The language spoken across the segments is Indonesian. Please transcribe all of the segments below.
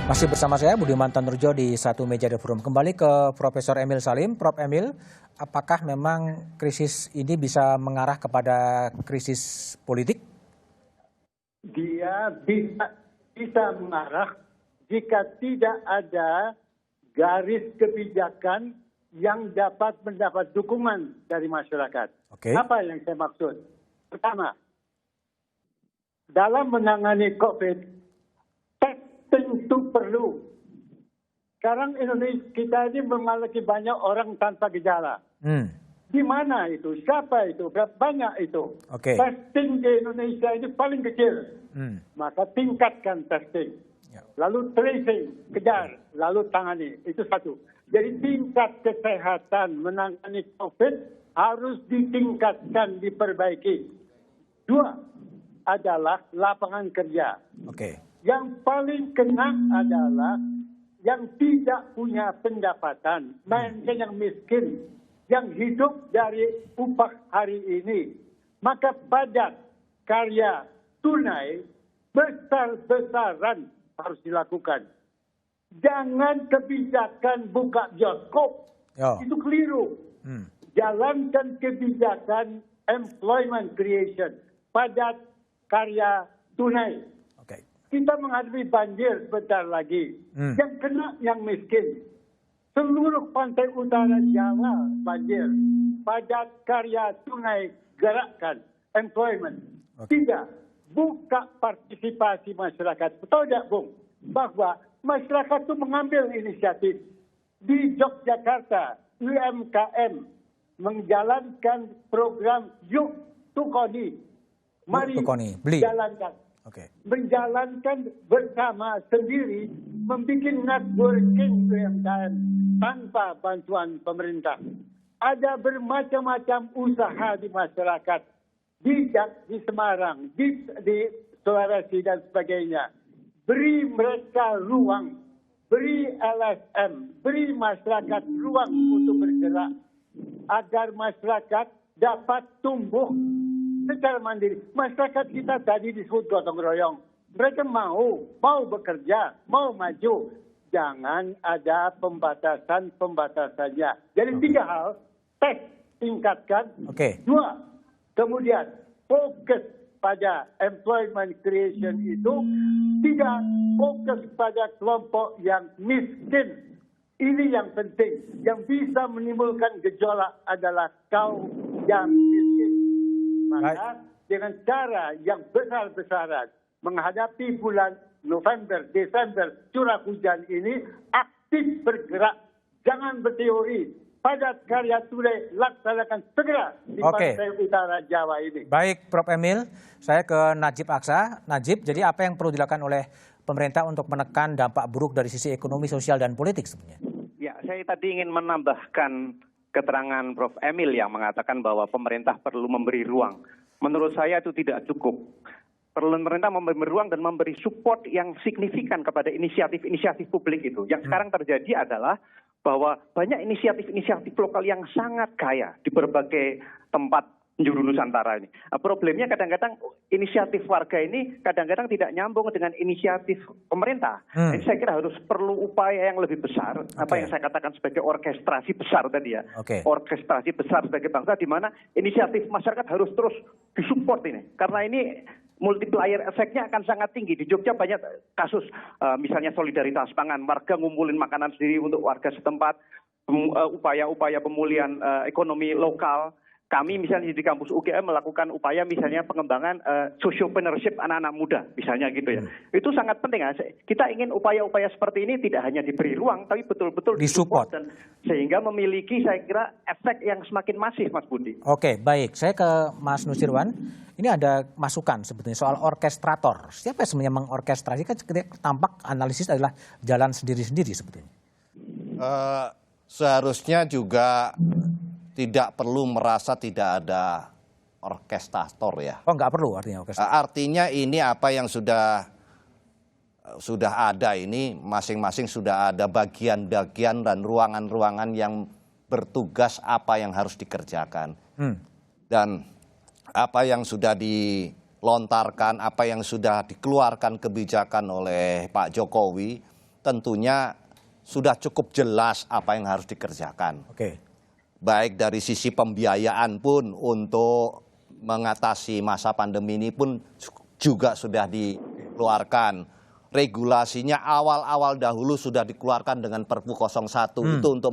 Masih bersama saya Budiman Tanurjo di Satu Meja The Forum. Kembali ke Profesor Emil Salim. Prof. Emil, apakah memang krisis ini bisa mengarah kepada krisis politik? Dia bisa mengarah jika tidak ada garis kebijakan yang dapat mendapat dukungan dari masyarakat. Oke. Apa yang saya maksud? Pertama, dalam menangani COVID, tentu perlu. Sekarang Indonesia kita ini memiliki banyak orang tanpa gejala. Di mana itu? Siapa itu? Berapa banyak itu? Oke. Testing di Indonesia ini paling kecil. Maka tingkatkan testing. Lalu tracing, kejar, lalu tangani. Itu satu. Jadi tingkat kesehatan menangani COVID harus ditingkatkan, diperbaiki. Dua adalah lapangan kerja. Oke. Yang paling kena adalah yang tidak punya pendapatan, mereka yang miskin, yang hidup dari upah hari ini. Maka pajak karya tunai besar-besaran harus dilakukan. Jangan kebijakan buka bioskop, itu keliru. Jalankan kebijakan employment creation, pajak karya tunai. Kita menghadapi banjir sebentar lagi. Yang kena yang miskin. Seluruh pantai utara Jawa banjir. Padat karya tunai gerakkan. Employment. Tiga, buka partisipasi masyarakat. Betul tidak, Bung? Bahwa masyarakat itu mengambil inisiatif. Di Yogyakarta, UMKM menjalankan program Yuk Tukoni. Mari beli. jalankan. Okay. Menjalankan bersama sendiri, membuat networking UMKM tanpa bantuan pemerintah. Ada bermacam-macam usaha di masyarakat, di Semarang, di Sulawesi dan sebagainya. Beri mereka ruang, beri LSM, beri masyarakat ruang untuk bergerak, agar masyarakat dapat tumbuh secara mandiri. Masyarakat kita tadi disebut gotong royong. Mereka mau bekerja, mau maju. Jangan ada pembatasannya. Jadi tiga hal, tingkatkan. Dua, kemudian fokus pada employment creation itu. Tiga, fokus pada kelompok yang miskin. Ini yang penting. Yang bisa menimbulkan gejolak adalah kaum yang miskin. Maka dengan cara yang besar-besaran menghadapi bulan November, Desember, curah hujan ini, aktif bergerak. Jangan berteori. Padat karya tunai laksanakan segera di pantai utara Jawa ini. Baik, Prof. Emil. Saya ke Najib Aksa. Najib, jadi apa yang perlu dilakukan oleh pemerintah untuk menekan dampak buruk dari sisi ekonomi, sosial, dan politik sebenarnya? Ya, saya tadi ingin menambahkan keterangan Prof. Emil yang mengatakan bahwa pemerintah perlu memberi ruang. Menurut saya itu tidak cukup. Perlu pemerintah memberi ruang dan memberi support yang signifikan kepada inisiatif-inisiatif publik itu. Yang sekarang terjadi adalah bahwa banyak inisiatif-inisiatif lokal yang sangat kaya di berbagai tempat penjuru Nusantara ini. Problemnya kadang-kadang inisiatif warga ini kadang-kadang tidak nyambung dengan inisiatif pemerintah. Jadi saya kira harus perlu upaya yang lebih besar, apa yang saya katakan sebagai orkestrasi besar tadi ya. Orkestrasi besar sebagai bangsa di mana inisiatif masyarakat harus terus disupport ini. Karena ini multiplier efeknya akan sangat tinggi. Di Jogja banyak kasus misalnya solidaritas pangan, warga ngumpulin makanan sendiri untuk warga setempat, upaya-upaya pemulihan ekonomi lokal. Kami misalnya di kampus UGM melakukan upaya misalnya pengembangan sociopreneurship anak-anak muda, misalnya gitu ya. Itu sangat penting. Kita ingin upaya-upaya seperti ini tidak hanya diberi ruang, tapi betul-betul disupport. Dan sehingga memiliki saya kira efek yang semakin masif, Mas Budi. Oke, baik. Saya ke Mas Nusirwan. Ini ada masukan sebetulnya soal orkestrator. Siapa yang sebenarnya mengorkestrasi? Kan tampak analisis adalah jalan sendiri-sendiri sebetulnya. Seharusnya juga tidak perlu merasa tidak ada orkestrator ya. Oh, nggak perlu artinya orkestrator. Artinya ini apa yang sudah ada ini masing-masing sudah ada bagian-bagian dan ruangan-ruangan yang bertugas apa yang harus dikerjakan. Dan apa yang sudah dilontarkan, apa yang sudah dikeluarkan kebijakan oleh Pak Jokowi tentunya sudah cukup jelas apa yang harus dikerjakan. Oke. Baik dari sisi pembiayaan pun untuk mengatasi masa pandemi ini pun juga sudah dikeluarkan. Regulasinya awal-awal dahulu sudah dikeluarkan dengan Perpu 01 itu untuk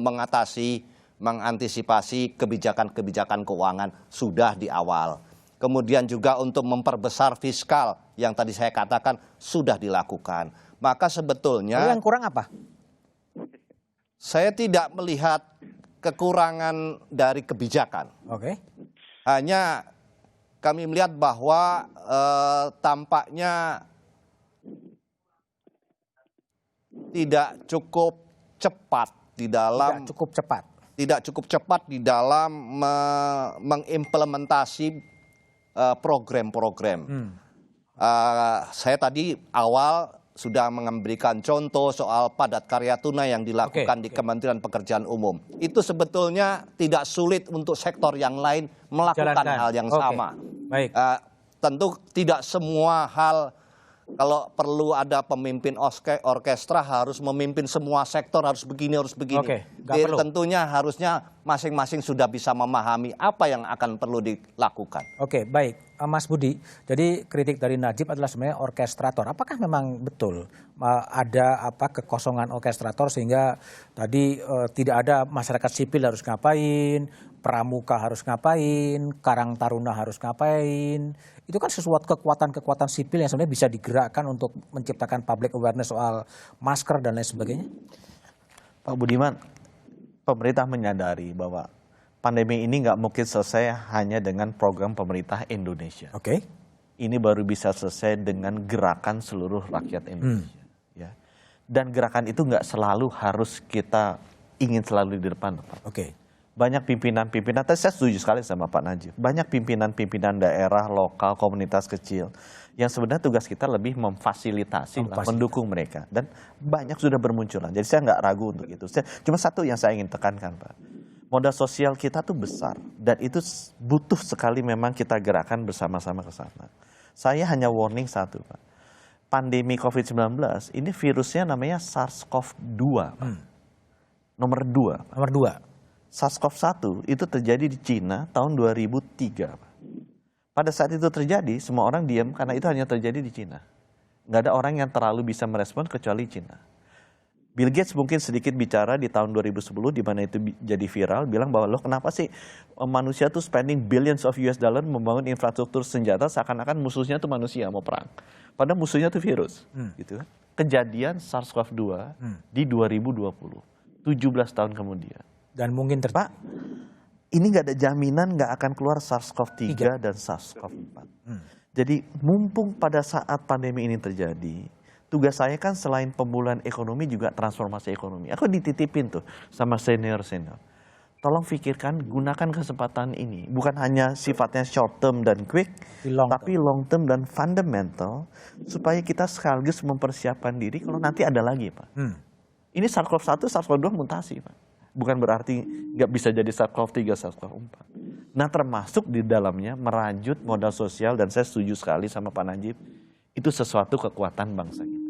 mengantisipasi kebijakan-kebijakan keuangan sudah di awal. Kemudian juga untuk memperbesar fiskal yang tadi saya katakan sudah dilakukan. Maka sebetulnya yang kurang apa? Saya tidak melihat kekurangan dari kebijakan. Oke. Hanya kami melihat bahwa tampaknya tidak cukup cepat di dalam mengimplementasi program-program. Saya tadi awal sudah memberikan contoh soal padat karya tunai yang dilakukan di Kementerian Pekerjaan Umum. Itu sebetulnya tidak sulit untuk sektor yang lain melakukan hal yang sama. Baik. Tentu tidak semua hal, kalau perlu ada pemimpin orkestra harus memimpin semua sektor, harus begini, harus begini. Jadi tentunya harusnya masing-masing sudah bisa memahami apa yang akan perlu dilakukan. Oke, baik. Mas Budi, jadi kritik dari Najib adalah sebenarnya orkestrator. Apakah memang betul ada kekosongan orkestrator sehingga tadi tidak ada masyarakat sipil harus ngapain, pramuka harus ngapain, Karang Taruna harus ngapain? Itu kan sesuatu kekuatan-kekuatan sipil yang sebenarnya bisa digerakkan untuk menciptakan public awareness soal masker dan lain sebagainya. Pak Budiman, pemerintah menyadari bahwa pandemi ini nggak mungkin selesai hanya dengan program pemerintah Indonesia. Oke. Ini baru bisa selesai dengan gerakan seluruh rakyat Indonesia. Ya. Dan gerakan itu nggak selalu harus kita ingin selalu di depan. Pak. Oke. Banyak pimpinan-pimpinan, saya setuju sekali sama Pak Najib. Banyak pimpinan-pimpinan daerah, lokal, komunitas kecil yang sebenarnya tugas kita lebih memfasilitasi, mendukung mereka. Dan banyak sudah bermunculan. Jadi saya nggak ragu untuk itu. Cuma satu yang saya ingin tekankan, Pak. Modal sosial kita tuh besar dan itu butuh sekali memang kita gerakan bersama-sama ke sana. Saya hanya warning satu, Pak. Pandemi COVID-19 ini virusnya namanya SARS-CoV-2, Pak. Nomor 2. SARS-CoV-1 itu terjadi di Cina tahun 2003, Pak. Pada saat itu terjadi, semua orang diam karena itu hanya terjadi di Cina. Nggak ada orang yang terlalu bisa merespon kecuali Cina. Bill Gates mungkin sedikit bicara di tahun 2010 di mana itu jadi viral, bilang bahwa loh kenapa sih manusia tuh spending billions of US dollar membangun infrastruktur senjata seakan-akan musuhnya tuh manusia mau perang. Padahal musuhnya tuh virus. Gitu. Kejadian SARS-CoV-2 di 2020, 17 tahun kemudian. Dan mungkin Pak, ini nggak ada jaminan nggak akan keluar SARS-CoV-3 dan SARS-CoV-4. Jadi mumpung pada saat pandemi ini terjadi, tugas saya kan selain pemulihan ekonomi juga transformasi ekonomi. Aku dititipin tuh sama senior-senior. Tolong pikirkan, gunakan kesempatan ini. Bukan hanya sifatnya short term dan quick, tapi long term dan fundamental. Supaya kita sekaligus mempersiapkan diri kalau nanti ada lagi, Pak. Ini SARS-CoV-1, SARS-CoV-2 mutasi, Pak. Bukan berarti nggak bisa jadi SARS-CoV-3, SARS-CoV-4. Nah termasuk di dalamnya merajut modal sosial dan saya setuju sekali sama Pak Najib. Itu sesuatu kekuatan bangsa kita.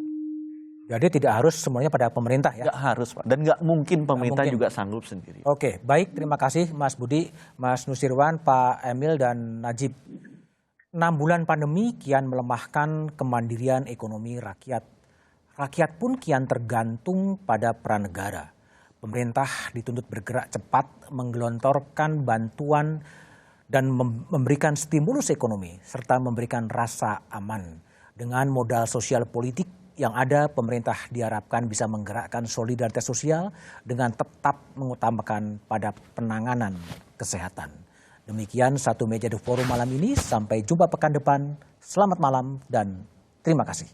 Jadi tidak harus semuanya pada pemerintah ya? Nggak harus, Pak. Dan nggak mungkin pemerintah juga sanggup sendiri. Oke, baik. Terima kasih Mas Budi, Mas Nusirwan, Pak Emil, dan Najib. 6 bulan pandemi kian melemahkan kemandirian ekonomi rakyat. Rakyat pun kian tergantung pada peran negara. Pemerintah dituntut bergerak cepat, menggelontorkan bantuan dan memberikan stimulus ekonomi, serta memberikan rasa aman. Dengan modal sosial politik yang ada, pemerintah diharapkan bisa menggerakkan solidaritas sosial dengan tetap mengutamakan pada penanganan kesehatan. Demikian Satu Meja The Forum malam ini. Sampai jumpa pekan depan. Selamat malam dan terima kasih.